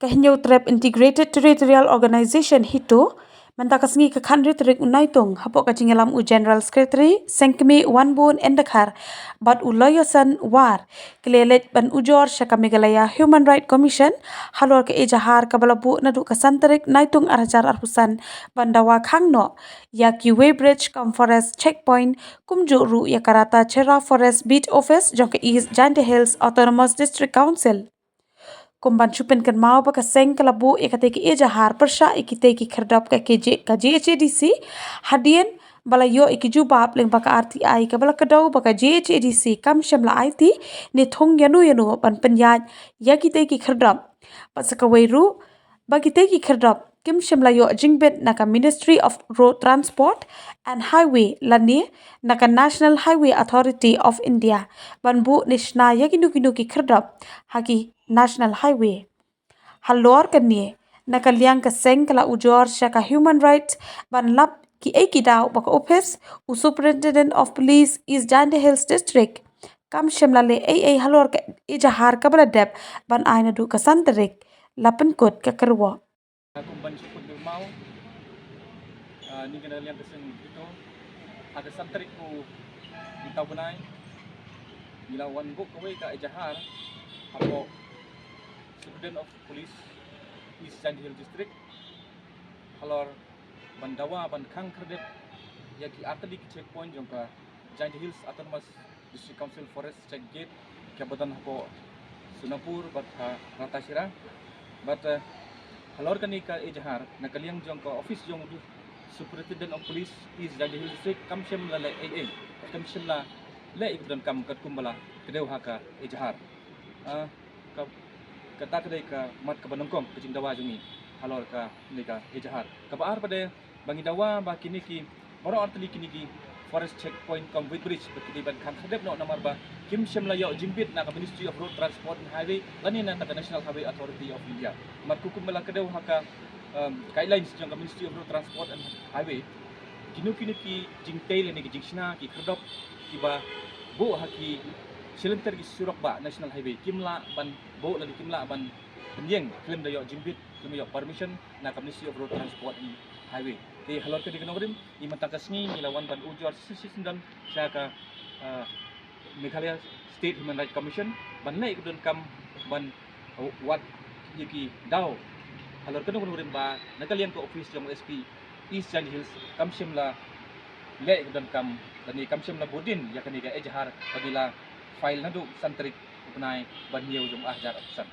Kahinyo Trap Integrated Territorial Organization HITO mentakasngi ke khandri terik unaitung hapok kachingelam u General Secretary Sengkemi Wanbun Ejahar bat ulayasan war kelelet ban Ujor syaka Meghalaya Human Right Commission halor ke Ejahar kabalabu naduk kasanterik naitung arajar arhusan bandawa khangno yaki Weybridge kam Forest Checkpoint kumju ru yakarata Chera Forest Beach Office jongke East Jande Hills Autonomous District Council. Kumban chupen kan mau baka seng kalabu ikate ki Ejahar persya ikite ki kerdap ka JHADC hadien bala yo ikiju bab leng baka RTI ka bala kadau baka JHADC kam shamla IT ni thong yanu ban penyaj ya kite ki kerdap pasaka weiru bagi te ki kerdap kim shimla yo jingbet naka Ministry of Road Transport and Highway lani naka National Highway Authority of India banbu nishna yakinu ki kerdap haki National Highway halor kanie naka liang ka seng kala Ujor syaka Human Rights ban lap ki daw baka office u Superintendent of Police East Jande Hills District kam shimla le Eiei halor ka Ejahar kabala dep ban aina du kasanterik lapen kot ka kerwa. Kumban syukur mau ni kena liang keseng itu ada santerik ku ditau benai bila wan book away ka Ejahar apo Superintendent of Police East Jande Hills District halor bandawa ban khang kredit yaki artadi checkpoint jongka Jande Hills Autonomous District Council Forest Check Gate Kabupaten hapo Sunapur bat rata sira bat halor kani ka Ejahar nakaliang jong ka office jong Superintendent of Police East Jande Hills District kam shem la Eiei kam shem la le ikdan kam kat kumbala kedeu haka Ejahar ka kata kedai ka mat ka banongkong kejing dawa jungi halor ka ni ka Ejahar ka baar pada bangi dawa ba kini ki baro artli kini ki forest checkpoint kam Weybridge kini ban kan khadep no namar ba kim shem la yo jimbit na ka Ministry of Road Transport and Highway lani na ka National Highway Authority of India mat kukum bala kedeu haka guidelines jang ka Ministry of Road Transport and Highway kini ki jingtail ni ki jingsna ki khadop ki ba bo haki silenter ki surak ba National Highway kimla ban bo lagi kimla ban penyeng klaim dayo jimbit klaim yo permission na ka Ministry of Road Transport and Highway ti halor ka dikanogrim i matakasngi ilawan ban Ujor sisindam siya ka Meghalaya State Human Rights Commission ban lai ikdon kam ban wat yaki daw halor ka dikanogrim ba nakalian ko office jong SP East Jande Hills kam simla le ikdon kam dani kam simla budin yakani ka Ejahar pagila file na do santrik upnay ban niyaw jong ahjar san